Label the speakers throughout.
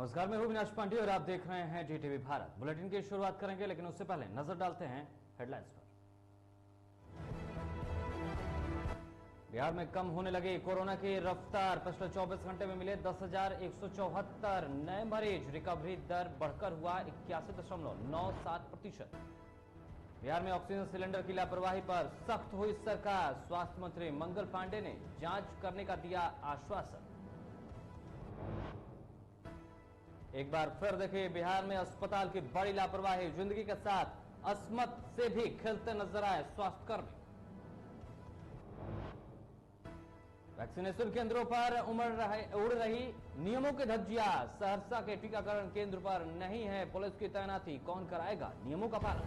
Speaker 1: नमस्कार, मैं हूं अविनाश पांडे और आप देख रहे हैं जीटीवी भारत। बुलेटिन की शुरुआत करेंगे, लेकिन उससे पहले नजर डालते हैं हेडलाइंस पर। बिहार में कम होने लगी कोरोना की रफ्तार। पिछले 24 घंटे में मिले 10,174 नए मरीज। रिकवरी दर बढ़कर हुआ 81.97%। बिहार में ऑक्सीजन सिलेंडर की लापरवाही पर सख्त हुई सरकार। स्वास्थ्य मंत्री मंगल पांडे ने जांच करने का दिया आश्वासन। एक बार फिर देखिए, बिहार में अस्पताल की बड़ी लापरवाही। जिंदगी के साथ अस्मत से भी खेलते नजर आए स्वास्थ्यकर्मी। वैक्सीनेशन केंद्रों पर उड़ रही नियमों की धज्जियां। सहरसा के टीकाकरण केंद्र पर नहीं है पुलिस की तैनाती। कौन कराएगा नियमों का पालन?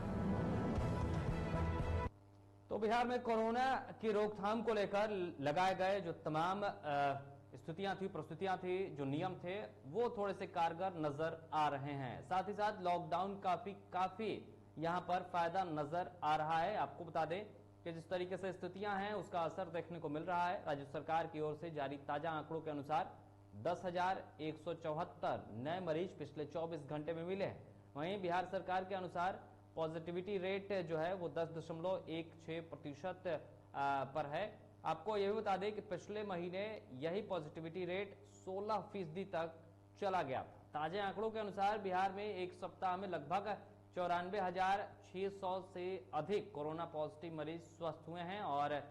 Speaker 1: तो बिहार में कोरोना की रोकथाम को लेकर लगाए गए जो तमाम स्थितियां थी, परिस्थितियां थी, जो नियम थे, वो थोड़े से कारगर नजर आ रहे हैं। साथ ही साथ लॉकडाउन काफी यहां पर फायदा नजर आ रहा है। आपको बता दें कि जिस तरीके से स्थितियां हैं उसका असर देखने को मिल रहा है। राज्य सरकार की ओर से जारी ताजा आंकड़ों के अनुसार 10,174 नए मरीज पिछले 24 घंटे में मिले हैं। वहीं बिहार सरकार के अनुसार पॉजिटिविटी रेट जो है वो 10.16% पर है। आपको यह भी बता दें कि पिछले महीने यही पॉजिटिविटी रेट 16% तक चला गया था। ताजे आंकड़ों के अनुसार बिहार में एक सप्ताह में लगभग 94,600 से अधिक कोरोना पॉजिटिव मरीज स्वस्थ हुए हैं और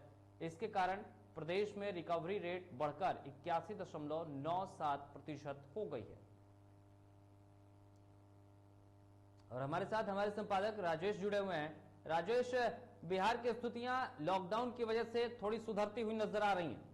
Speaker 1: इसके कारण प्रदेश में रिकवरी रेट बढ़कर 81.97% हो गई है। और हमारे साथ हमारे संपादक राजेश जुड़े हुए हैं। राजेश, बिहार की स्थितियां लॉकडाउन की वजह से थोड़ी सुधरती हुई नजर आ रही हैं।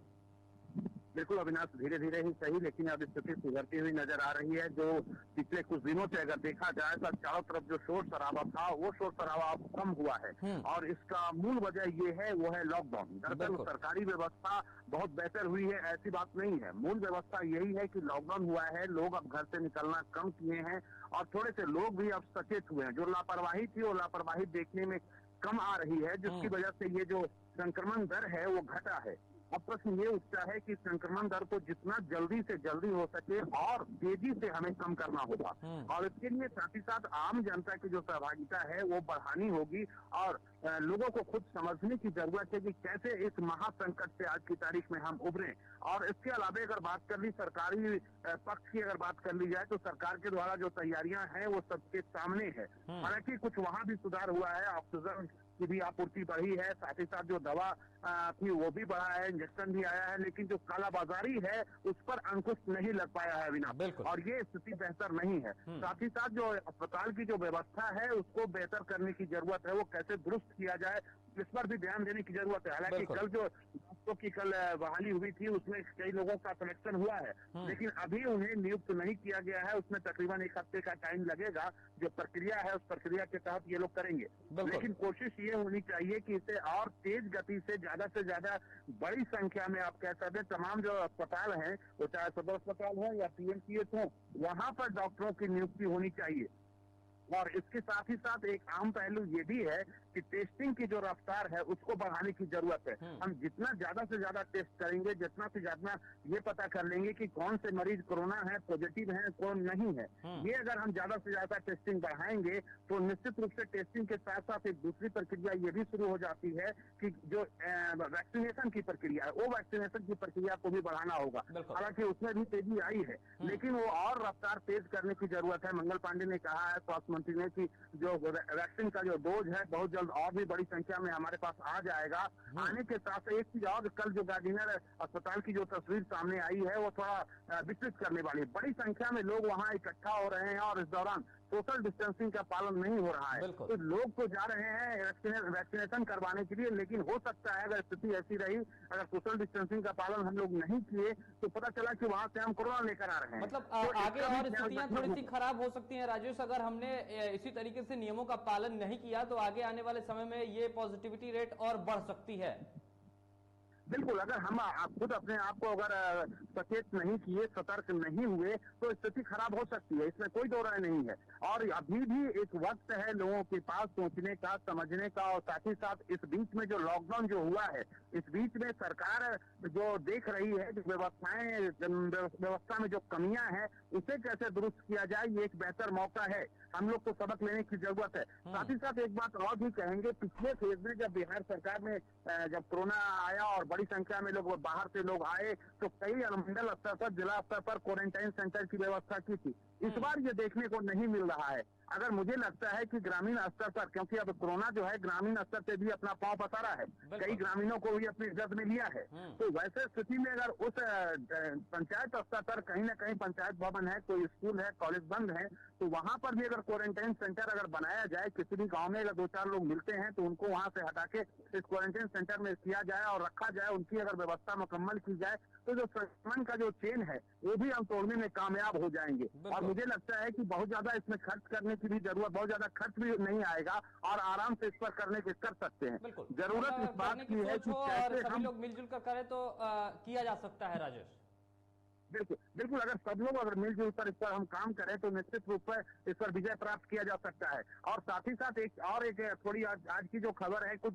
Speaker 2: बिल्कुल अविनाश, धीरे धीरे ही सही, लेकिन अब स्थिति सुधरती हुई नजर आ रही है। जो पिछले कुछ दिनों से अगर देखा जाए तो चारों तरफ जो शोर शराबा था वो शोर शराबा अब कम हुआ है और इसका मूल वजह ये है, वो है लॉकडाउन। दरअसल सरकारी व्यवस्था बहुत बेहतर हुई है, ऐसी बात नहीं है। मूल व्यवस्था यही है कि लॉकडाउन हुआ है, लोग अब घर से निकलना कम किए हैं और थोड़े से लोग भी अब सचेत हुए हैं। जो लापरवाही थी वो लापरवाही देखने में कम आ रही है, जिसकी वजह से ये जो संक्रमण दर है वो घटा है। अब प्रश्न ये उठता है कि संक्रमण दर को जितना जल्दी से जल्दी हो सके और तेजी से हमें कम करना होगा और इसके लिए साथ ही साथ आम जनता की जो सहभागिता है वो बढ़ानी होगी और लोगों को खुद समझने की जरूरत है कि कैसे इस महासंकट से आज की तारीख में हम उभरें। और इसके अलावा अगर बात कर ली सरकारी पक्ष की, अगर बात कर ली जाए तो सरकार के द्वारा जो तैयारियां हैं वो सबके सामने है। हालांकि कुछ वहां भी सुधार हुआ है, ऑक्सीजन की भी आपूर्ति बढ़ी है, साथ ही साथ जो दवा थी वो भी बढ़ा है, इंजेक्शन भी आया है, लेकिन जो कालाबाजारी है उस पर अंकुश नहीं लग पाया है अविनाश, और ये स्थिति बेहतर नहीं है। साथ ही साथ जो अस्पताल की जो व्यवस्था है उसको बेहतर करने की जरूरत है, वो कैसे दुरुस्त किया जाए इस पर भी ध्यान देने की जरूरत है। हालांकि कल जो डॉक्टरों की कल बहाली हुई थी उसमें कई लोगों का सिलेक्शन हुआ है, लेकिन अभी उन्हें नियुक्त नहीं किया गया है। उसमें तकरीबन 1 हफ्ते का टाइम लगेगा। जो प्रक्रिया है उस प्रक्रिया के तहत ये लोग करेंगे, लेकिन कोशिश ये होनी चाहिए कि इसे और तेज गति से ज्यादा बड़ी संख्या में, आप कह सकते हैं तमाम जो अस्पताल हैं, वो चाहे सदर अस्पताल हो या पीएमसीएच हो, वहां पर डॉक्टरों की नियुक्ति होनी चाहिए। और इसके साथ ही साथ एक आम पहलू ये भी है कि टेस्टिंग की जो रफ्तार है उसको बढ़ाने की जरूरत है। हम जितना ज्यादा से ज्यादा टेस्ट करेंगे, जितना से ज्यादा ये पता कर लेंगे कि कौन से मरीज कोरोना है, पॉजिटिव है, कौन नहीं है, ये अगर हम ज्यादा से ज्यादा टेस्टिंग बढ़ाएंगे तो निश्चित रूप से टेस्टिंग के साथ साथ एक दूसरी प्रक्रिया ये भी शुरू हो जाती है कि जो वैक्सीनेशन की प्रक्रिया है, वो वैक्सीनेशन की प्रक्रिया को भी बढ़ाना होगा। हालांकि उसमें भी तेजी आई है, लेकिन वो और रफ्तार तेज करने की जरूरत है। मंगल पांडे ने कहा है, स्वास्थ्य मंत्री ने, कि जो वैक्सीन का जो डोज है बहुत जल्द और भी बड़ी संख्या में हमारे पास आ जाएगा। आने के साथ एक चीज और, कल जो गार्डिनर अस्पताल की जो तस्वीर सामने आई है वो थोड़ा विचलित करने वाली। बड़ी संख्या में लोग वहां इकट्ठा हो रहे हैं और इस दौरान सोशल डिस्टेंसिंग का पालन नहीं हो रहा है। तो लोग तो जा रहे हैं वैक्सीनेशन करवाने के लिए, लेकिन हो सकता है अगर स्थिति ऐसी रही, अगर सोशल डिस्टेंसिंग का पालन हम लोग नहीं किए तो पता चला कि वहां से हम कोरोना लेकर आ रहे हैं।
Speaker 1: मतलब आगे और स्थितियां थोड़ी सी खराब हो सकती हैं राजेश, अगर हमने इसी तरीके से नियमों का पालन नहीं किया तो आगे आने वाले समय में ये पॉजिटिविटी रेट और बढ़ सकती है।
Speaker 2: बिल्कुल, अगर हम आप खुद अपने आप को अगर सचेत नहीं किए, सतर्क नहीं हुए, तो स्थिति खराब हो सकती है, इसमें कोई दो राय नहीं है। और अभी भी एक वक्त है लोगों के पास सोचने का, समझने का, और साथ ही साथ इस बीच में जो लॉकडाउन जो हुआ है, इस बीच में सरकार जो देख रही है, जो व्यवस्था में जो कमियां हैं, उसे कैसे दुरुस्त किया जाए, ये एक बेहतर मौका है। हम लोग को सबक लेने की जरूरत है। साथ ही साथ एक बात और भी कहेंगे, पिछले फेज में जब बिहार सरकार में जब कोरोना आया और बड़ी संख्या में लोग बाहर से लोग आए, तो कई अनुमंडल स्तर पर, जिला स्तर पर क्वारंटाइन सेंटर की व्यवस्था की थी। इस बार ये देखने को नहीं मिल रहा है। अगर मुझे लगता है कि ग्रामीण स्तर पर, क्योंकि अब कोरोना जो है ग्रामीण स्तर से भी अपना पांव पसारा है, कई ग्रामीणों को भी अपनी जद में लिया है, तो वैसे स्थिति में अगर उस पंचायत स्तर पर कहीं ना कहीं पंचायत भवन है, कोई स्कूल है, कॉलेज बंद है, तो वहां पर भी अगर क्वारंटाइन सेंटर अगर बनाया जाए, किसी भी गांव में अगर 2-4 लोग मिलते हैं तो उनको वहां से हटा के इस क्वारंटाइन सेंटर में किया जाए और रखा जाए, उनकी अगर व्यवस्था मुकम्मल की जाए, तो जो संक्रमण का जो चेन है वो भी हम तोड़ने में कामयाब हो जाएंगे। और मुझे लगता है कि बहुत ज्यादा इसमें खर्च करने की भी जरूरत, बहुत ज्यादा खर्च भी नहीं आएगा और आराम से इस पर कर सकते हैं। जरूरत इस बात की है कि कैसे हम
Speaker 1: लोग मिलजुल कर करें तो किया जा सकता है। राजेश,
Speaker 2: बिल्कुल बिल्कुल, अगर सब लोग अगर मिलजुल कर इस पर हम काम करें तो निश्चित रूप से इस पर विजय प्राप्त किया जा सकता है। और साथ ही साथ एक थोड़ी आज की जो खबर है, कुछ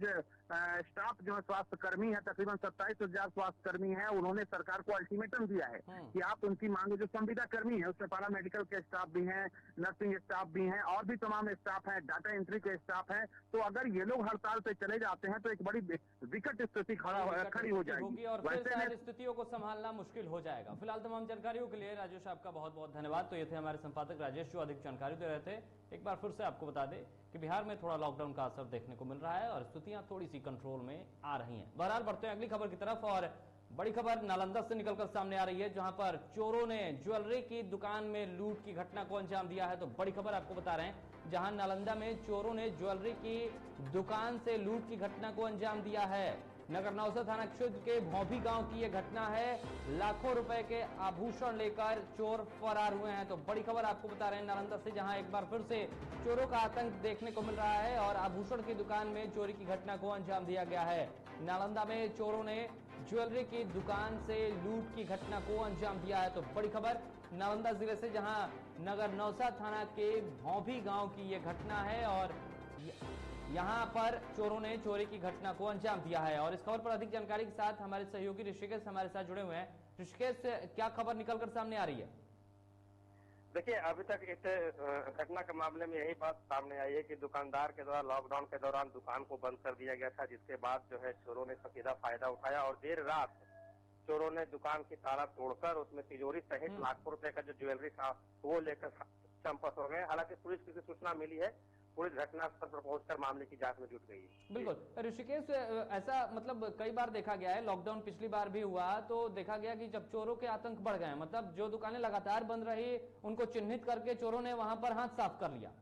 Speaker 2: स्टाफ जो है स्वास्थ्य कर्मी है, तकरीबन 27,000 स्वास्थ्य कर्मी है, उन्होंने सरकार को अल्टीमेटम दिया है कि आप उनकी मांग, जो संविदा कर्मी है उसमें पैरा मेडिकल के स्टाफ भी हैं, नर्सिंग स्टाफ भी हैं, और भी तमाम स्टाफ है, डाटा एंट्री के स्टाफ है, तो अगर ये लोग हड़ताल पे चले जाते हैं तो एक बड़ी विकट स्थिति खड़ी हो जाएगी
Speaker 1: और फिर स्थितियों को संभालना मुश्किल हो जाएगा। फिलहाल तमाम जानकारियों के लिए राजेश आपका बहुत बहुत धन्यवाद। तो ये थे हमारे संपादक राजेश, जो अधिक जानकारी दे रहे थे। एक बार फिर से आपको बता दें कि बिहार में थोड़ा लॉकडाउन का असर देखने को मिल रहा है और स्थितियां थोड़ी सी कंट्रोल में आ रही हैं। बहरहाल बढ़ते हैं अगली खबर की तरफ, और बड़ी खबर नालंदा से निकलकर सामने आ रही है, जहां पर चोरों ने ज्वेलरी की दुकान में लूट की घटना को अंजाम दिया है। तो बड़ी खबर आपको बता रहे हैं, जहां नालंदा में चोरों ने ज्वेलरी की दुकान से लूट की घटना को अंजाम दिया है। नगर नौसा थाना क्षेत्र के भौभी गांव की यह घटना है। लाखों रुपए के आभूषण लेकर चोर फरार हुए हैं। तो बड़ी खबर आपको बता रहे हैं नालंदा से, जहां एक बार फिर से चोरों का आतंक देखने को मिल रहा है और आभूषण की दुकान में चोरी की घटना को अंजाम दिया गया है। नालंदा में चोरों ने ज्वेलरी की दुकान से लूट की घटना को अंजाम दिया है। तो बड़ी खबर नालंदा जिले से, जहां नगर नौसा थाना के भौभी गांव की यह घटना है और यहां पर चोरों ने चोरी की घटना को अंजाम दिया है। और इस खबर पर अधिक जानकारी के साथ हमारे सहयोगी ऋषिकेश हमारे साथ जुड़े हुए हैं। ऋषिकेश, क्या खबर निकलकर सामने आ रही है?
Speaker 3: देखिए, अभी तक इस घटना के मामले में यही बात सामने आई है कि दुकानदार के द्वारा लॉकडाउन के दौरान दुकान को बंद कर दिया गया था, जिसके बाद जो है चोरों ने सीधा फायदा उठाया और देर रात चोरों ने दुकान की ताला तोड़कर उसमें तिजोरी सहित लाखों रुपए का जो ज्वेलरी था वो लेकर चंपत हो गए। हालांकि पुलिस की सूचना मिली है, पुलिस घटनास्थल पर पहुंचकर मामले की जांच में जुट गई है।
Speaker 1: बिल्कुल ऋषिकेश, ऐसा मतलब कई बार देखा गया है, लॉकडाउन पिछली बार भी हुआ तो देखा गया कि जब चोरों के आतंक बढ़ गए, मतलब जो दुकानें लगातार बंद रही उनको चिन्हित करके चोरों ने वहां पर हाथ साफ कर लिया।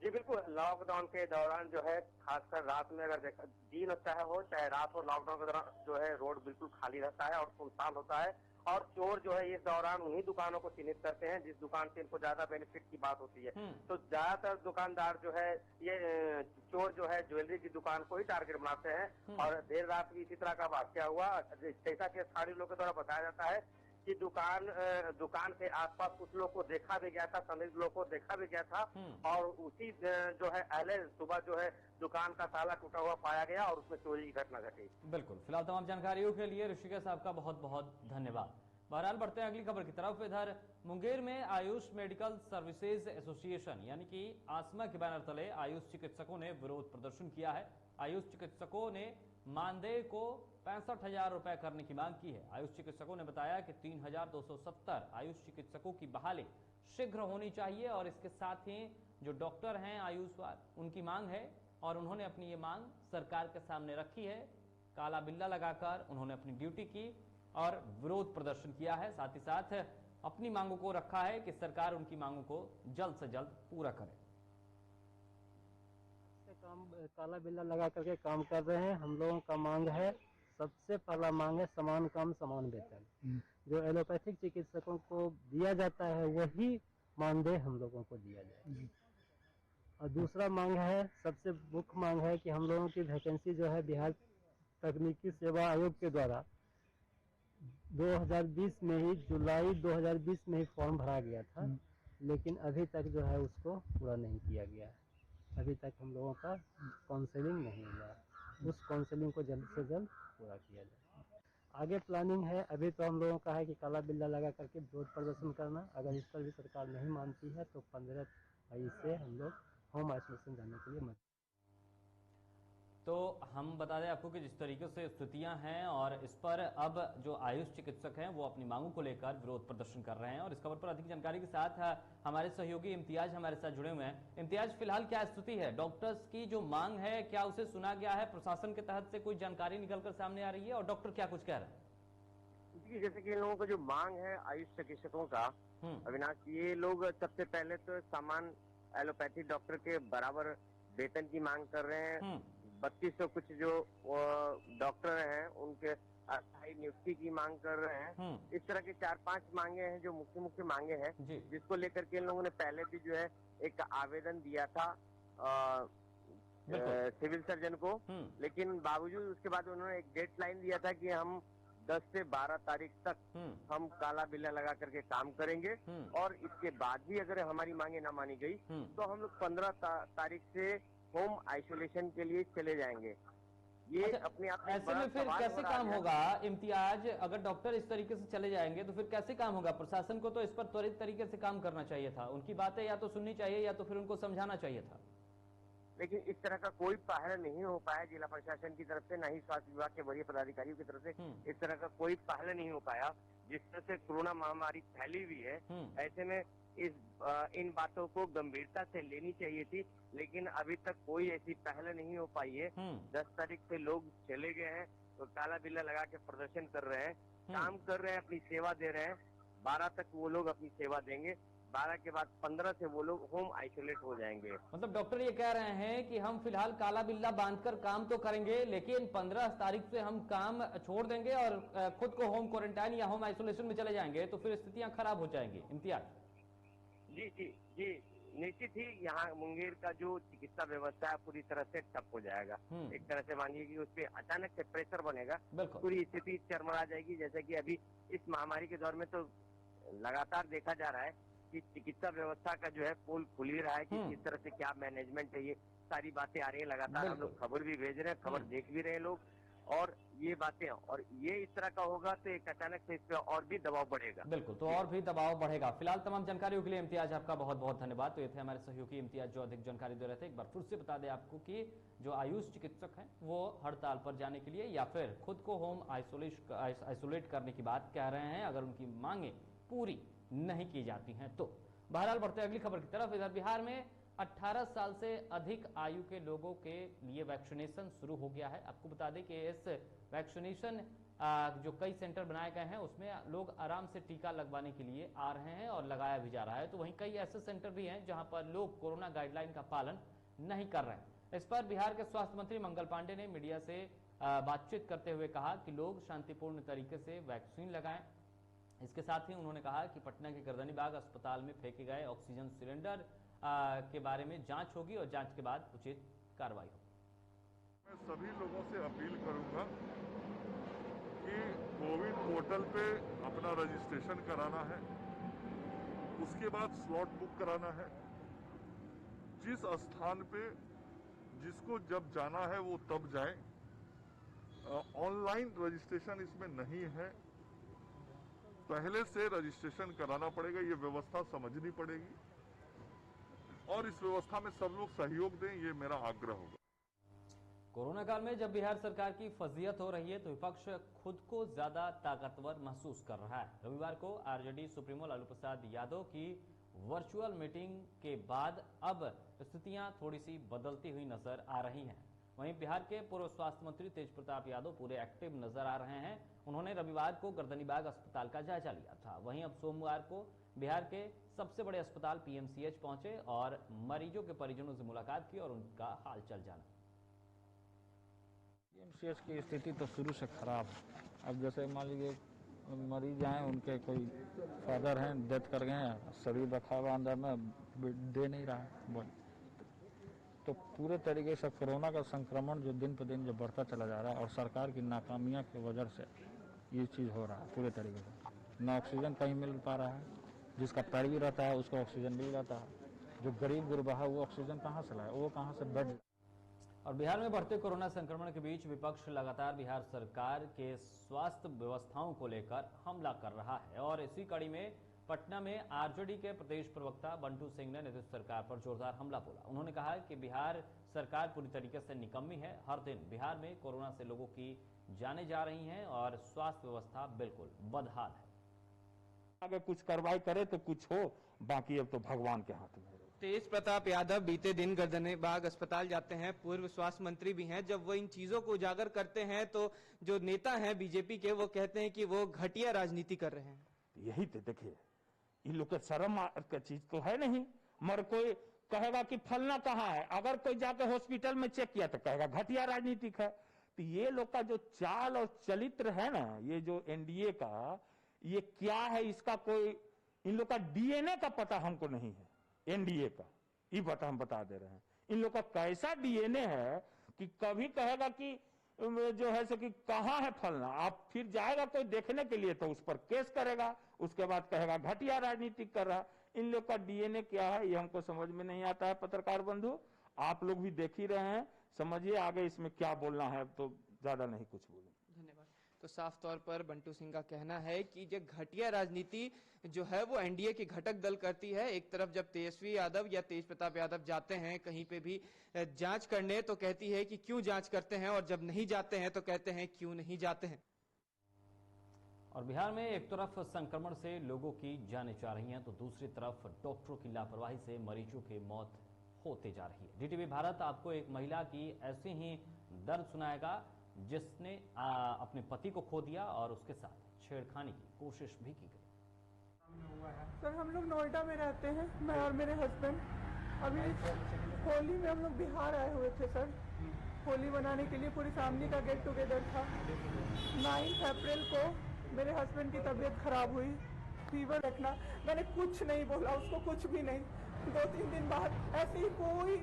Speaker 3: जी बिल्कुल, लॉकडाउन के दौरान जो है खासकर रात में अगर देखा, दिन चाहे हो चाहे रात हो, लॉकडाउन के दौरान जो है रोड बिल्कुल खाली रहता है और सुनसान होता है और चोर जो है इस दौरान उन्हीं दुकानों को चिन्हित करते हैं जिस दुकान से इनको ज्यादा बेनिफिट की बात होती है। तो ज्यादातर दुकानदार जो है ये चोर जो है ज्वेलरी की दुकान को ही टारगेट बनाते हैं। और देर रात भी इसी तरह का वाकया हुआ, जैसा कि स्थानीय लोगों के द्वारा बताया जाता है कि दुकान के आसपास कुछ लोग को देखा भी गया था, संदिग्ध लोग को देखा भी गया था और उसी जो है अहले सुबह जो है दुकान का ताला टूटा हुआ पाया गया और उसमें चोरी की घटना घटी।
Speaker 1: बिल्कुल, फिलहाल तमाम जानकारियों के लिए ऋषिकेश साहब का बहुत बहुत धन्यवाद। बहरहाल बढ़ते हैं अगली खबर की तरफ। इधर मुंगेर में आयुष मेडिकल सर्विसेज एसोसिएशन यानी कि आसमा के बैनर तले आयुष चिकित्सकों ने विरोध प्रदर्शन किया है। आयुष चिकित्सकों ने मानदेय को 65,000 रुपए करने की मांग की है। आयुष चिकित्सकों ने बताया कि 3,270 आयुष चिकित्सकों की बहाली शीघ्र होनी चाहिए और इसके साथ ही जो डॉक्टर हैं आयुषवाद, उनकी मांग है और उन्होंने अपनी ये मांग सरकार के सामने रखी है। काला बिल्ला लगाकर उन्होंने अपनी ड्यूटी की और विरोध प्रदर्शन किया है। साथ ही साथ अपनी मांगों को रखा है कि सरकार उनकी मांगों को जल्द से जल्द पूरा करे।
Speaker 4: काम काला बिल्ला लगा करके काम कर रहे हैं। हम लोगों का मांग है, सबसे पहला मांग है समान काम समान वेतन। जो एलोपैथिक चिकित्सकों को दिया जाता है वही मानदेय हम लोगों को दिया जाए। और दूसरा मांग है, सबसे मुख्य मांग है कि हम लोगों की वैकेंसी जो है बिहार तकनीकी सेवा आयोग के द्वारा 2020 में ही, जुलाई 2020 में ही फॉर्म भरा गया था, लेकिन अभी तक जो है उसको पूरा नहीं किया गया है। अभी तक हम लोगों का काउंसलिंग नहीं हुआ, उस काउंसलिंग को जल्द से जल्द पूरा किया जाए। आगे प्लानिंग है, अभी तो हम लोगों का है कि काला बिल्ला लगा करके विरोध प्रदर्शन करना। अगर इस पर भी सरकार नहीं मानती है तो 15 मई से हम लोग होम आइसोलेशन जाने के लिए
Speaker 1: तो हम बता दें आपको कि जिस तरीके से स्थितियां हैं और इस पर अब जो आयुष चिकित्सक हैं वो अपनी मांगों को लेकर विरोध प्रदर्शन कर रहे हैं। और इस खबर पर अधिक जानकारी के साथ हमारे सहयोगी इम्तियाज हमारे साथ जुड़े हुए हैं। इम्तियाज, फिलहाल क्या स्थिति है? डॉक्टर्स की जो मांग है, क्या उसे सुना गया है? प्रशासन के तहत से कोई जानकारी निकलकर सामने आ रही है और डॉक्टर क्या कुछ कह रहे हैं?
Speaker 3: जैसे कि इन लोगों का जो मांग है आयुष चिकित्सकों का, अविनाश, ये लोग सबसे पहले तो समान एलोपैथी डॉक्टर के बराबर वेतन की मांग कर रहे हैं। 3200 कुछ जो डॉक्टर हैं उनके अस्थायी नियुक्ति की मांग कर रहे हैं। इस तरह के 4-5 मांगे हैं जो मुख्य मांगे हैं, जिसको लेकर के इन लोगों ने पहले भी जो है एक आवेदन दिया था सिविल सर्जन को, लेकिन बावजूद उसके बाद उन्होंने एक डेट लाइन दिया था कि हम 10 से 12 तारीख तक हम काला बिल्ला लगा करके काम करेंगे, और इसके बाद भी अगर हमारी मांगे ना मानी गई तो हम लोग 15 तारीख से होम आइसोलेशन के लिए चले जाएंगे। ये
Speaker 1: अच्छा,
Speaker 3: अपने आप में
Speaker 1: ऐसे में फिर कैसे काम होगा इम्तियाज? अगर डॉक्टर इस तरीके से चले जाएंगे तो फिर कैसे काम होगा? प्रशासन को तो इस पर त्वरित तरीके से काम करना चाहिए था, उनकी बातें या तो सुननी चाहिए या तो फिर उनको समझाना चाहिए था।
Speaker 3: लेकिन इस तरह का कोई पहल नहीं हो पाया जिला प्रशासन की तरफ से, ना ही स्वास्थ्य विभाग के वरीय पदाधिकारियों की तरफ से इस तरह का कोई पहल नहीं हो पाया। जिस तरह से कोरोना महामारी फैली हुई है, ऐसे में इन बातों को गंभीरता से लेनी चाहिए थी, लेकिन अभी तक कोई ऐसी पहल नहीं हो पाई है। 10 तारीख से लोग चले गए हैं तो काला बिल्ला लगा के प्रदर्शन कर रहे हैं, काम कर रहे हैं, अपनी सेवा दे रहे हैं। 12 तक वो लोग अपनी सेवा देंगे, 12 के बाद 15 से वो लोग होम आइसोलेट हो जाएंगे।
Speaker 1: मतलब डॉक्टर ये कह रहे हैं कि हम फिलहाल काला बिल्ला बांधकर काम तो करेंगे, लेकिन 15 तारीख से हम काम छोड़ देंगे और खुद को होम क्वारंटाइन या होम आइसोलेशन में चले जाएंगे, तो फिर स्थितियां खराब हो जाएंगी। इम्तियाज
Speaker 3: जी जी जी, निश्चित ही यहाँ मुंगेर का जो चिकित्सा व्यवस्था है पूरी तरह से ठप हो जाएगा। एक तरह से मानिए कि उस पर अचानक से प्रेशर बनेगा, पूरी स्थिति चरमरा जाएगी। जैसे कि अभी इस महामारी के दौर में तो लगातार देखा जा रहा है कि चिकित्सा व्यवस्था का जो है पोल खुल ही रहा है कि किस तरह से क्या मैनेजमेंट है। ये सारी बातें आ रही है लगातार, हम लोग खबर भी भेज रहे हैं, खबर देख भी रहे हैं लोग, और ये बातें, और ये इस तरह का होगा तो एक अचानक से इस पर और भी दबाव बढ़ेगा।
Speaker 1: बिल्कुल, तो और भी दबाव बढ़ेगा। फिलहाल तमाम जानकारियों के लिए इम्तियाज आपका बहुत बहुत धन्यवाद। तो ये थे हमारे सहयोगी इम्तियाज जो अधिक जानकारी दे रहे थे। एक बार फिर से बता दें आपको कि जो आयुष चिकित्सक हैं वो हड़ताल पर जाने के लिए या फिर खुद को होम आइसोलेट करने की बात कह रहे हैं अगर उनकी मांगे पूरी नहीं की जाती हैं तो। बहरहाल बढ़ते अगली खबर की तरफ। इधर बिहार में 18 साल से अधिक आयु के लोगों के लिए वैक्सीनेशन शुरू हो गया है। आपको बता दें कि इस वैक्सीनेशन जो कई सेंटर बनाए गए हैं उसमें लोग आराम से टीका लगवाने के लिए आ रहे हैं और लगाया भी जा रहा है। तो वहीं कई ऐसे सेंटर भी हैं जहां पर लोग कोरोना गाइडलाइन का पालन नहीं कर रहे हैं। इस पर बिहार के स्वास्थ्य मंत्री मंगल पांडे ने मीडिया से बातचीत करते हुए कहा कि लोग शांतिपूर्ण तरीके से वैक्सीन लगाएं। इसके साथ ही उन्होंने कहा कि पटना के गर्दनीबाग अस्पताल में फेंके गए ऑक्सीजन सिलेंडर के बारे में जांच होगी और जांच के बाद उचित कार्रवाई होगी।
Speaker 5: मैं सभी लोगों से अपील करूंगा कि कोविड पोर्टल पे अपना रजिस्ट्रेशन कराना है, उसके बाद स्लॉट बुक कराना है। जिस स्थान पे जिसको जब जाना है वो तब जाए। ऑनलाइन रजिस्ट्रेशन इसमें नहीं है, पहले से रजिस्ट्रेशन कराना पड़ेगा। ये व्यवस्था समझनी पड़ेगी और इस व्यवस्था में सब लोग सहयोग दें, ये मेरा आग्रह होगा।
Speaker 1: कोरोना काल में जब बिहार सरकार की फजीयत हो रही है तो विपक्ष खुद को ज्यादा ताकतवर महसूस कर रहा है। रविवार को आरजेडी सुप्रीमो लालू प्रसाद यादव की वर्चुअल मीटिंग के बाद अब स्थितियां थोड़ी सी बदलती हुई नजर आ रही हैं। वहीं बिहार के पूर्व स्वास्थ्य मंत्री तेज प्रताप यादव पूरे एक्टिव नजर आ रहे हैं। उन्होंने रविवार को गर्दनीबाग अस्पताल का जायजा लिया था। वहीं अब सोमवार को बिहार के सबसे बड़े अस्पताल पीएमसीएच पहुंचे और मरीजों के परिजनों से मुलाकात की और उनका हालचाल जाना।
Speaker 6: पीएमसीएच की स्थिति तो शुरू से खराब है। अब जैसे मान लीजिए मरीज हैं, उनके कोई फादर हैं डेथ कर गए हैं, शरीर रखा हुआ अंदर में दे नहीं रहा है। तो पूरे तरीके से कोरोना का संक्रमण जो दिन पर दिन जो बढ़ता चला जा रहा है और सरकार की नाकामियां की वजह से ये चीज़ हो रहा है पूरे तरीके से। ना ऑक्सीजन कहीं मिल पा रहा है, जिसका पैर भी रहता है उसको ऑक्सीजन मिल जाता है, जो गरीब गुरबा है वो ऑक्सीजन कहाँ से लाए, वो कहाँ से बेड।
Speaker 1: और बिहार में बढ़ते कोरोना संक्रमण के बीच विपक्ष लगातार बिहार सरकार के स्वास्थ्य व्यवस्थाओं को लेकर हमला कर रहा है और इसी कड़ी में पटना में आरजेडी के प्रदेश प्रवक्ता बंटू सिंह ने नीतीश सरकार पर जोरदार हमला बोला। उन्होंने कहा कि बिहार सरकार पूरी तरीके से निकम्मी है। हर दिन बिहार में कोरोना से लोगों की जानें जा रही हैं और स्वास्थ्य व्यवस्था बिल्कुल बदहाल है।
Speaker 7: अगर कुछ कार्रवाई करे तो कुछ हो, बाकी अब तो भगवान के हाथ में है।
Speaker 8: तेज प्रताप यादव बीते दिन गर्दनेबाग अस्पताल जाते हैं, पूर्व स्वास्थ्य मंत्री भी हैं। जब वो इन चीजों को उजागर करते हैं तो जो नेता हैं बीजेपी के वो कहते हैं कि वो घटिया राजनीति कर रहे हैं।
Speaker 7: यही तो देखिए, इन लोग का शर्म का चीज तो है नहीं, मगर कोई कहेगा कि फलना कहाँ है, अगर कोई जाकर हॉस्पिटल में चेक किया तो कहेगा घटिया राजनीतिक है। तो ये लोग का जो चाल और चरित्र है ना, ये जो एनडीए का, ये क्या है, इसका कोई इन लोग का डीएनए का पता हमको नहीं है। एनडीए का ये बता हम बता दे रहे हैं, इन लोग का कैसा डीएनए है कि कभी कहेगा कि जो है सो कि कहाँ है फलना, आप फिर जाएगा कोई देखने के लिए तो उस पर केस करेगा, उसके बाद कहेगा घटिया राजनीति कर रहा। इन लोग का डीएनए क्या है ये हमको समझ में नहीं आता है। पत्रकार बंधु, आप लोग भी देख ही रहे हैं, समझिए आगे इसमें क्या बोलना है, तो ज्यादा नहीं कुछ बोलूं।
Speaker 8: धन्यवाद। तो साफ तौर पर बंटू सिंह का कहना है कि जो घटिया राजनीति जो है वो एनडीए की घटक दल करती है। एक तरफ जब तेजस्वी यादव या तेज प्रताप यादव जाते हैं कहीं पे भी जांच करने तो कहती है कि क्यों जांच करते हैं, और जब नहीं जाते हैं तो कहते हैं क्यों नहीं जाते हैं।
Speaker 1: और बिहार में एक तरफ संक्रमण से लोगों की जानें जा रही हैं तो दूसरी तरफ डॉक्टरों की लापरवाही से मरीजों की मौत होते जा रही है। डीटीवी भारत आपको एक महिला की ऐसे ही दर्द सुनाएगा जिसने अपने पति को खो दिया और उसके साथ छेड़खानी की कोशिश भी की गई।
Speaker 9: सर, हम लोग नोएडा में रहते हैं, मैं और मेरे हस्बैंड। अभी होली में हम लोग बिहार आए हुए थे सर, होली मनाने के लिए पूरी फैमिली का गेट टुगेदर था। 9 अप्रैल को मेरे हस्बैंड की तबीयत खराब हुई, फीवर रखना, मैंने कुछ नहीं बोला उसको, कुछ भी नहीं। 2-3 दिन बाद ऐसे ही कोई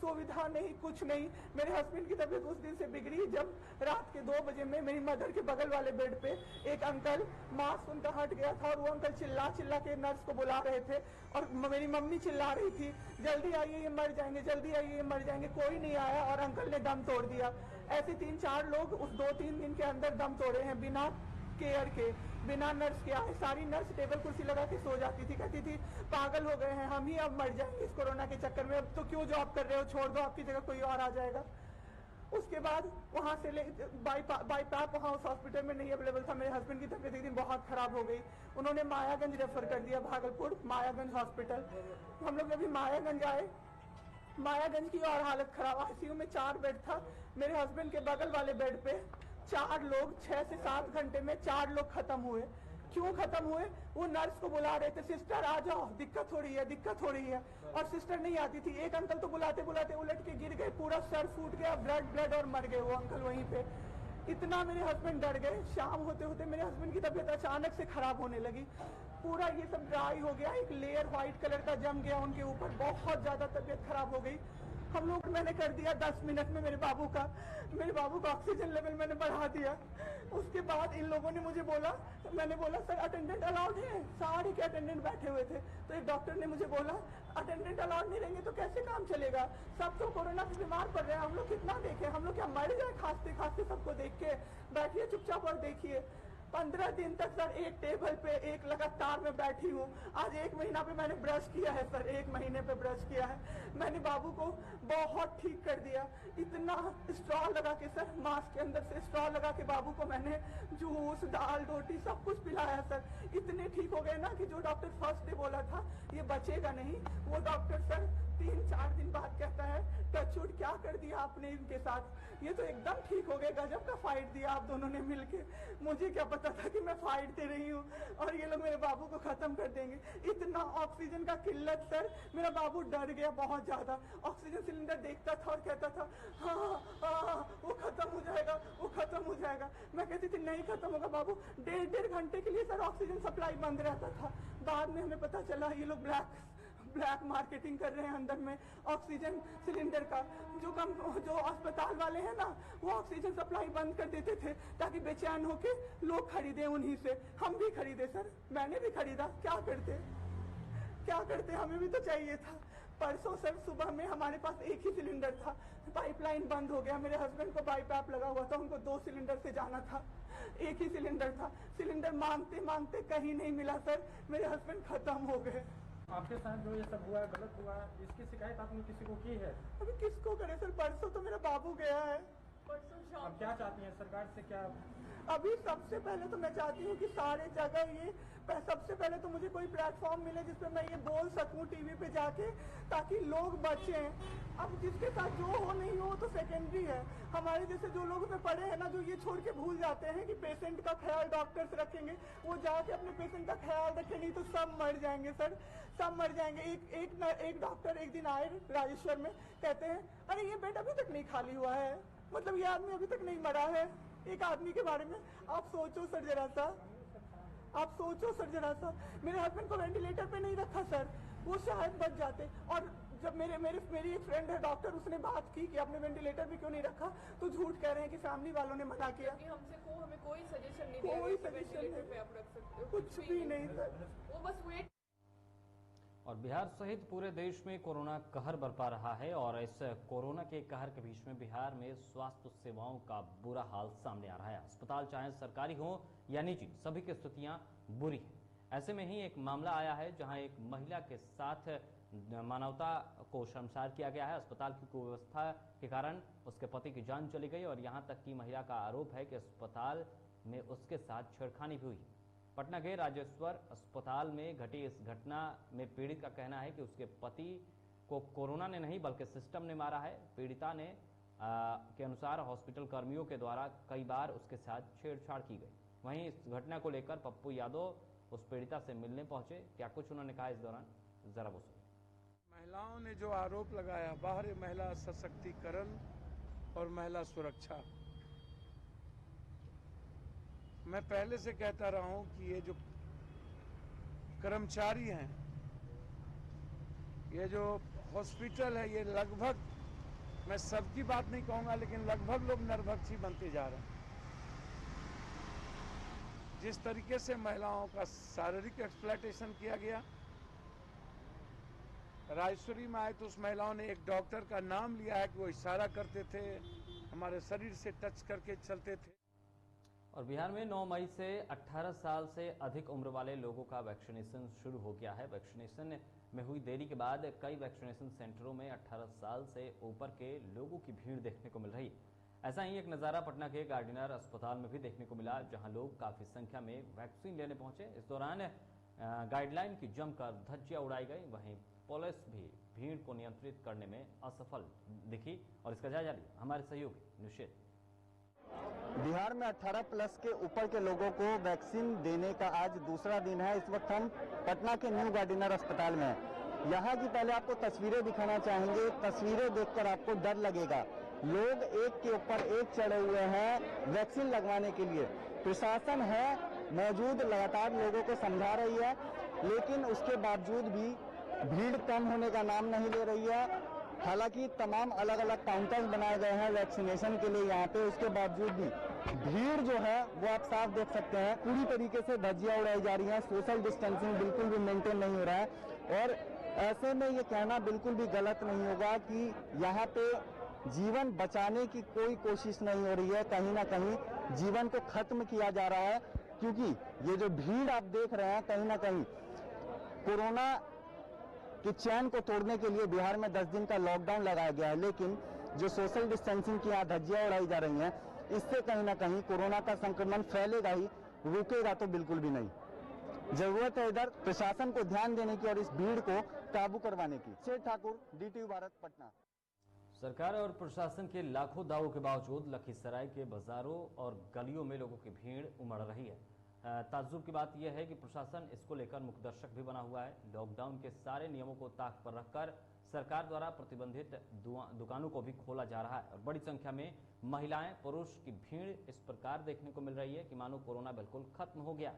Speaker 9: सुविधा नहीं, कुछ नहीं। मेरे हस्बैंड की तबीयत उस दिन से बिगड़ी जब रात के 2 बजे में मेरी मदर के बगल वाले बेड पे एक अंकल, मास्क उनका हट गया था और वो अंकल चिल्ला के नर्स को बुला रहे थे और मेरी मम्मी चिल्ला रही थी जल्दी आइए ये मर जाएंगे, जल्दी आइए ये मर जाएंगे। कोई नहीं आया और अंकल ने दम तोड़ दिया। ऐसे 3-4 लोग उस 2-3 दिन के अंदर दम तोड़े हैं बिना केयर के, बिना नर्स के आए। सारी नर्स टेबल कुर्सी लगा के सो जाती थी, कहती थी पागल हो गए हैं हम ही, अब मर जाएंगे इस कोरोना के चक्कर में, अब तो क्यों जॉब कर रहे हो, छोड़ दो, आपकी जगह कोई और आ जाएगा। उसके बाद वहाँ से बाईपास वहाँ उस हॉस्पिटल में नहीं अवेलेबल था। मेरे हस्बैंड की तबीयत एक दिन बहुत खराब हो गई, उन्होंने मायागंज रेफर कर दिया, भागलपुर मायागंज हॉस्पिटल। हम लोग अभी मायागंज आए, मायागंज की और हालत खराब, आईसीयू में 4 बेड था। मेरे हस्बैंड के बगल वाले बेड पे 4 लोग 6 से 7 घंटे में 4 लोग खत्म हुए। क्यों खत्म हुए? वो नर्स को बुला रहे थे, सिस्टर आ जाओ, दिक्कत हो रही है, और सिस्टर नहीं आती थी। एक अंकल तो बुलाते बुलाते उलट के गिर गए, पूरा सर फूट गया, ब्लड और मर गए वो अंकल वहीं पे। इतना मेरे हस्बैंड डर गए। शाम होते होते मेरे हस्बैंड की तबीयत अचानक से खराब होने लगी, पूरा ये सब ड्राई हो गया, एक लेयर व्हाइट कलर का जम गया उनके ऊपर, बहुत ज्यादा तबीयत खराब हो गई। हम लोग मैंने कर दिया 10 मिनट में मेरे बाबू का ऑक्सीजन लेवल मैंने बढ़ा दिया। उसके बाद इन लोगों ने मुझे बोला, मैंने बोला सर अटेंडेंट अलाउड है, सारे के अटेंडेंट बैठे हुए थे। तो एक डॉक्टर ने मुझे बोला अटेंडेंट अलाउड नहीं रहेंगे तो कैसे काम चलेगा, सब तो कोरोना से बीमार पड़ रहे हैं, हम लोग कितना देखें, हम लोग क्या मर जाए खांसते खांसते सबको देख के, बैठिए चुपचाप और देखिए। 15 दिन तक सर एक टेबल पे एक लगातार में बैठी हूँ। आज 1 महीना पे मैंने ब्रश किया है सर, 1 महीने पे ब्रश किया है मैंने। बाबू को बहुत ठीक कर दिया, इतना स्ट्रॉ लगा के सर, मास्क के अंदर से स्ट्रॉ लगा के बाबू को मैंने जूस, दाल, रोटी सब कुछ पिलाया सर। इतने ठीक हो गए ना कि जो डॉक्टर फर्स्ट डे बोला था ये बचेगा नहीं, वो डॉक्टर सर 3-4 दिन बाद कहता है टचवुड क्या कर दिया आपने इनके साथ, ये तो एकदम ठीक हो गए, गजब का फाइट दिया आप दोनों ने मिलके। मुझे क्या पता था कि मैं फाइट दे रही हूँ और ये लोग मेरे बाबू को खत्म कर देंगे। इतना ऑक्सीजन का किल्लत सर, मेरा बाबू डर गया बहुत ज्यादा। ऑक्सीजन सिलेंडर देखता था और कहता था हाँ वो खत्म हो जाएगा, वो खत्म हो जाएगा। मैं कहती थी नहीं खत्म होगा बाबू। 1.5 घंटे के लिए सर ऑक्सीजन सप्लाई बंद रहता था। बाद में हमें पता चला ये लोग ब्लैक मार्केटिंग कर रहे हैं अंदर में ऑक्सीजन सिलेंडर का। जो अस्पताल वाले हैं ना, वो ऑक्सीजन सप्लाई बंद कर देते थे ताकि बेचैन होके लोग खरीदे उन्हीं से। हम भी खरीदे सर, मैंने भी खरीदा। क्या करते, हमें भी तो चाहिए था। परसों सर सुबह में हमारे पास एक ही सिलेंडर था, पाइपलाइन बंद हो गया। मेरे हस्बैंड को बाईपैप लगा हुआ था, उनको 2 सिलेंडर से जाना था, एक ही सिलेंडर था। सिलेंडर मांगते मांगते कहीं नहीं मिला सर, मेरे हस्बैंड खत्म हो गए।
Speaker 4: आपके साथ जो ये सब हुआ, गलत हुआ, इसकी शिकायत आपने किसी को की है?
Speaker 9: अभी किसको करे सर, परसों तो मेरा बाबू गया है।
Speaker 4: अब क्या चाहती हैं सरकार से? क्या
Speaker 9: अभी सबसे पहले तो मैं चाहती हूँ कि सारे जगह ये, सबसे पहले तो मुझे कोई प्लेटफॉर्म मिले जिसपे मैं ये बोल सकूं टीवी पे जाके, ताकि लोग बचें। अब जिसके साथ जो हो नहीं हो तो सेकेंडरी है। हमारे जैसे जो लोग में पड़े हैं ना, जो ये छोड़ के भूल जाते हैं कि पेशेंट का ख्याल डॉक्टर्स रखेंगे, वो जाके अपने पेशेंट का ख्याल रखें, नहीं तो सब मर जाएंगे सर, सब मर जाएंगे। एक डॉक्टर एक दिन आए राजेश्वर में, कहते हैं अरे ये बेड अभी तक नहीं खाली हुआ है, मतलब ये आदमी अभी तक नहीं मरा है। एक आदमी के बारे में आप सोचो सर जरा सा, आप सोचो सर जरा सा। मेरे हस्बैंड को वेंटिलेटर पे नहीं रखा सर, वो शायद बच जाते। और जब मेरी एक फ्रेंड है डॉक्टर, उसने बात की कि आपने वेंटिलेटर भी क्यों नहीं रखा, तो झूठ कह रहे हैं कि फैमिली वालों ने मना किया।
Speaker 10: हमें कोई सजेशन नहीं,
Speaker 9: कोई सजेशन
Speaker 10: पे आप रख सकते हो,
Speaker 9: कुछ भी नहीं सर,
Speaker 10: वो बस वेट।
Speaker 1: और बिहार सहित पूरे देश में कोरोना कहर बरपा रहा है और इस कोरोना के कहर के बीच में बिहार में स्वास्थ्य सेवाओं का बुरा हाल सामने आ रहा है। अस्पताल चाहे सरकारी हो या निजी, सभी की स्थितियां बुरी हैं। ऐसे में ही एक मामला आया है जहां एक महिला के साथ मानवता को शर्मसार किया गया है। अस्पताल की कुव्यवस्था के कारण उसके पति की जान चली गई और यहां तक कि महिला का आरोप है कि अस्पताल में उसके साथ छेड़खानी भी हुई। पटना के राजेश्वर अस्पताल में घटी इस घटना में पीड़ित का कहना है कि उसके पति को कोरोना ने नहीं बल्कि सिस्टम ने मारा है। पीड़िता ने के अनुसार हॉस्पिटल कर्मियों के द्वारा कई बार उसके साथ छेड़छाड़ की गई। वहीं इस घटना को लेकर पप्पू यादव उस पीड़िता से मिलने पहुंचे। क्या कुछ उन्होंने कहा इस दौरान, जरा वो सुनिए।
Speaker 11: महिलाओं ने जो आरोप लगाया, बाहरी महिला सशक्तिकरण और महिला सुरक्षा, मैं पहले से कहता रहा हूं कि ये जो कर्मचारी हैं, ये जो हॉस्पिटल है, ये लगभग, मैं सबकी बात नहीं कहूंगा, लेकिन लगभग लोग नरभक्षी बनते जा रहे हैं। जिस तरीके से महिलाओं का शारीरिक एक्सप्लॉयटेशन किया गया, राजेश्वरी में आए तो उस महिलाओं ने एक डॉक्टर का नाम लिया है कि वो इशारा करते थे, हमारे शरीर से टच करके चलते थे।
Speaker 1: और बिहार में 9 मई से 18 साल से अधिक उम्र वाले लोगों का वैक्सीनेशन शुरू हो गया है। वैक्सीनेशन में हुई देरी के बाद कई वैक्सीनेशन सेंटरों में 18 साल से ऊपर के लोगों की भीड़ देखने को मिल रही है। ऐसा ही एक नज़ारा पटना के गार्डिनर अस्पताल में भी देखने को मिला, जहां लोग काफ़ी संख्या में वैक्सीन लेने पहुंचे। इस दौरान गाइडलाइन की जमकर धज्जियां उड़ाई गई। वहीं पुलिस भी भीड़ को नियंत्रित करने में असफल दिखी और इसका जायजा लिया हमारे सहयोगी निषेध।
Speaker 12: बिहार में 18 प्लस के ऊपर के लोगों को वैक्सीन देने का आज दूसरा दिन है। इस वक्त हम पटना के न्यू गार्डिनर अस्पताल में हैं। यहाँ की पहले आपको तस्वीरें दिखाना चाहेंगे। तस्वीरें देखकर आपको डर लगेगा। लोग एक के ऊपर एक चढ़े हुए हैं वैक्सीन लगवाने के लिए। प्रशासन है मौजूद, लगातार लोगों को समझा रही है, लेकिन उसके बावजूद भी भीड़ कम होने का नाम नहीं ले रही है। हालांकि तमाम अलग अलग काउंटर्स बनाए गए हैं वैक्सीनेशन के लिए यहाँ पे, उसके बावजूद भी भीड़ जो है वो आप साफ देख सकते हैं। पूरी तरीके से धज्जियां उड़ाई जा रही हैं। सोशल डिस्टेंसिंग बिल्कुल भी मेंटेन नहीं हो रहा है और ऐसे में ये कहना बिल्कुल भी गलत नहीं होगा कि यहाँ पे जीवन बचाने की कोई कोशिश नहीं हो रही है। कहीं ना कहीं जीवन को खत्म किया जा रहा है, क्योंकि ये जो भीड़ आप देख रहे हैं, कहीं ना कहीं कोरोना कि चैन को तोड़ने के लिए बिहार में 10 दिन का लॉकडाउन लगाया गया है। लेकिन जो सोशल डिस्टेंसिंग की यहाँ धज्जियां उड़ाई जा रही हैं, इससे कहीं ना कहीं कोरोना का संक्रमण फैलेगा ही, रुकेगा तो बिल्कुल भी नहीं। जरूरत है इधर प्रशासन को ध्यान देने की और इस भीड़ को काबू करवाने की। शेर ठाकुर, DTV भारत, पटना।
Speaker 1: सरकार और प्रशासन के लाखों दावों के बावजूद लखीसराय के बाजारों और गलियों में लोगों की भीड़ उमड़ रही है। ताज्जुब की बात यह है कि प्रशासन इसको लेकर मुखदर्शक भी बना हुआ है। लॉकडाउन के सारे नियमों को ताक पर रखकर सरकार द्वारा प्रतिबंधित दुकानों को भी खोला जा रहा है और बड़ी संख्या में महिलाएं, पुरुष की भीड़ इस प्रकार देखने को मिल रही है कि मानो कोरोना बिल्कुल खत्म हो गया।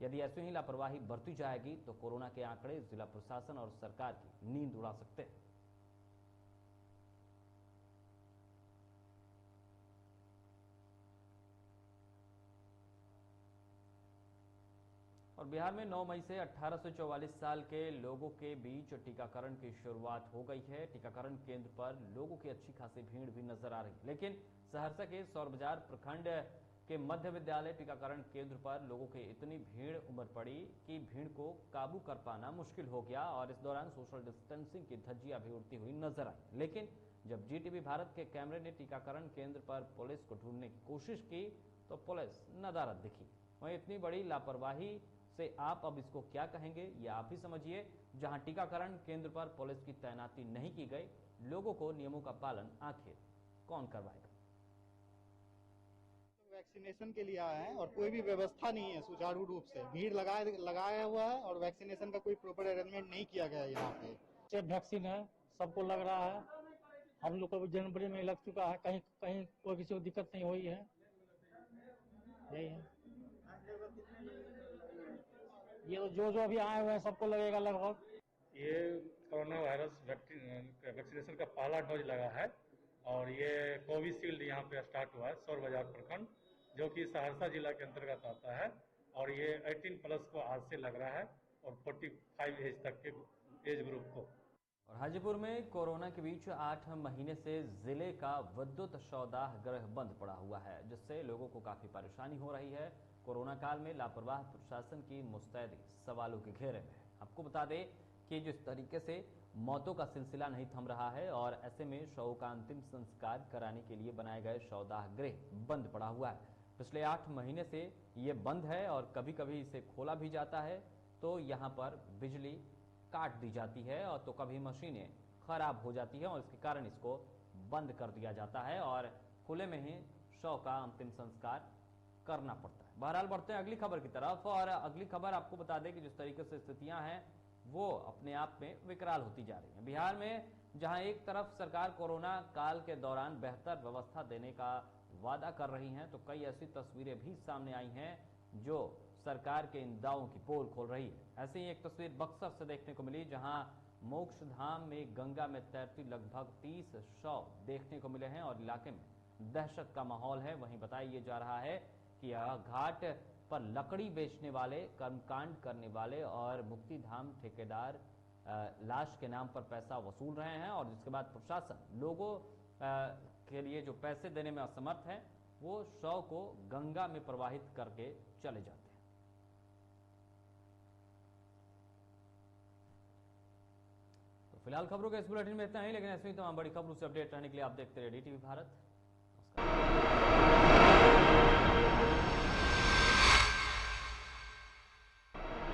Speaker 1: यदि ऐसी ही लापरवाही बरती जाएगी तो कोरोना के आंकड़े जिला प्रशासन और सरकार की नींद उड़ा सकते हैं। और बिहार में 9 मई से 18 से 44 साल के लोगों के बीच टीकाकरण की शुरुआत हो गई है। टीकाकरण केंद्र पर लोगों की अच्छी खासी भीड़ भी नजर आ रही है, लेकिन सहरसा के सौर बाजार प्रखंड के मध्य विद्यालय टीकाकरण केंद्र पर लोगों की इतनी भीड़ उमड़ पड़ी कि भीड़ को काबू कर पाना मुश्किल हो गया और इस दौरान सोशल डिस्टेंसिंग की धज्जियां भी उड़ती हुई नजर आई। लेकिन जब जीटीवी भारत के कैमरे ने टीकाकरण केंद्र पर पुलिस को ढूंढने की कोशिश की तो पुलिस नदारद दिखी। वहीं इतनी बड़ी लापरवाही से आप अब इसको क्या कहेंगे, ये आप ही समझिए। जहां टीकाकरण केंद्र पर पुलिस की तैनाती नहीं की गई, लोगों को नियमों का पालन आखिर कौन करवाएगा।
Speaker 13: वैक्सीनेशन के लिए आए हैं और कोई भी व्यवस्था नहीं है सुचारू रूप से, भीड़ लगाया हुआ है और वैक्सीनेशन का कोई प्रॉपर अरेंजमेंट नहीं किया गया है। यहाँ पे
Speaker 6: वैक्सीन है, सबको लग रहा है, हम लोग को भी जनवरी में लग चुका है, कहीं कहीं कोई किसी को दिक्कत नहीं हुई है। यही है, ये जो अभी आए हुए हैं सबको लगेगा लगभग।
Speaker 14: ये कोरोना वायरस वैक्सीनेशन का पहला डोज लगा है और ये कोविशील्ड यहाँ पे स्टार्ट हुआ है सौर बाजार प्रखंड, जो कि सहरसा जिला के अंतर्गत आता है और ये 18+ को आज से लग रहा है और 45 एज तक के एज ग्रुप को।
Speaker 1: और हाजीपुर में कोरोना के बीच 8 महीने से जिले का विद्युत सौदाह गृह बंद पड़ा हुआ है, जिससे लोगों को काफी परेशानी हो रही है। कोरोना काल में लापरवाह प्रशासन की मुस्तैदी सवालों के घेरे में है। आपको बता दें कि जिस तरीके से मौतों का सिलसिला नहीं थम रहा है और ऐसे में शवों का अंतिम संस्कार कराने के लिए बनाए गए सौदाह गृह बंद पड़ा हुआ है। पिछले 8 महीने से ये बंद है और कभी कभी इसे खोला भी जाता है तो यहाँ पर बिजली काट दी जाती है और तो कभी मशीनें खराब हो जाती है और इसके कारण इसको बंद कर दिया जाता है और खुले में ही शव का अंतिम संस्कार करना पड़ता है। बहरहाल बढ़ते हैं अगली खबर की तरफ और अगली खबर आपको बता दें कि जिस तरीके से स्थितियां हैं वो अपने आप में विकराल होती जा रही हैं। बिहार में जहां एक तरफ सरकार कोरोना काल के दौरान बेहतर व्यवस्था देने का वादा कर रही है तो कई ऐसी तस्वीरें भी सामने आई हैं जो सरकार के इन दावों की पोल खोल रही है। ऐसे ही एक तस्वीर बक्सर से देखने को मिली जहां मोक्ष धाम में गंगा में तैरती लगभग 30 शव देखने को मिले हैं और इलाके में दहशत का माहौल है। वहीं बताया जा रहा है कि घाट पर लकड़ी बेचने वाले, कर्मकांड करने वाले और मुक्ति धाम ठेकेदार लाश के नाम पर पैसा वसूल रहे हैं और जिसके बाद प्रशासन लोगों के लिए जो पैसे देने में असमर्थ है वो शव को गंगा में प्रवाहित करके चले जाते हैं। तो फिलहाल खबरों के इस बुलेटिन में इतना ही, लेकिन ऐसी तमाम बड़ी खबरों से अपडेट रहने के लिए आप देखते रहिए DTV भारत।